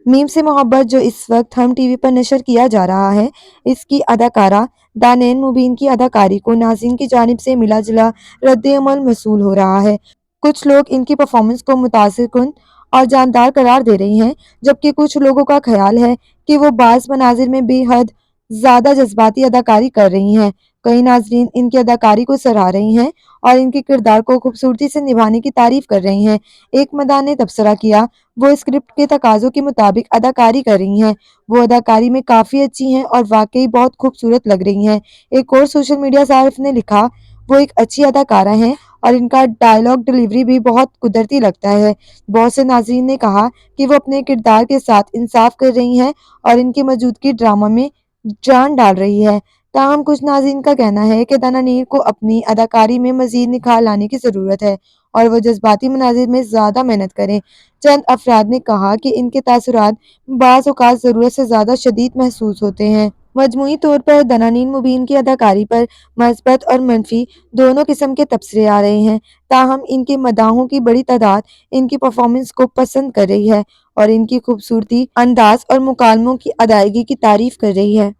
Meme से मोहब्बत जो इस वक्त हम टीवी पर नशर किया जा रहा है, इसकी अदाकारा दानैन मुबीन की अदाकारी को नाज़रीन की जानिब से मिला जुला रद्द-ए-अमल मौसूल हो रहा है। कुछ लोग इनकी परफॉर्मेंस को मुतासिरकुन और जानदार करार दे रहे हैं, जबकि कुछ लोगों का ख्याल है कि वो बाज़ मनाजिर में बेहद ज़्यादा जज्बाती अदाकारी कर रही हैं। कई नाज़रीन इनकी अदाकारी को सराह रही हैं और इनके किरदार को खूबसूरती से निभाने की तारीफ कर रही हैं। एक मदाह ने तबसरा किया, वो स्क्रिप्ट के तकाज़ों के मुताबिक अदाकारी कर रही हैं। वो अदाकारी में काफ़ी अच्छी हैं और वाक़ई बहुत खूबसूरत लग रही हैं। एक और सोशल मीडिया सारिफ ने लिखा, वो एक अच्छी अदाकारा हैं और इनका डायलॉग डिलीवरी भी बहुत कुदरती लगता है। बहुत से नाज़रीन ने कहा कि वो अपने किरदार के साथ इंसाफ कर रही हैं और इनकी मौजूदगी ड्रामा में जान डाल रही है। ताहम कुछ नाज़रीन का कहना है कि दानानीर को अपनी अदाकारी में मज़ीद निखार लाने की ज़रूरत है और वो जज्बाती मनाज़िर में ज़्यादा मेहनत करें। चंद अफराद ने कहा कि इनके तासुरात बाज़ औक़ात ज़रूरत से ज़्यादा शदीद महसूस होते हैं। मजमूई तौर पर दनानीर मुबीन की अदाकारी पर मस्बत और मनफी दोनों किस्म के तबसरे आ रहे हैं। ताहम इनके मदाहों की बड़ी तादाद इनकी परफॉर्मेंस को पसंद कर रही है और इनकी खूबसूरती, अंदाज और मुकालमों की अदायगी की तारीफ कर रही है।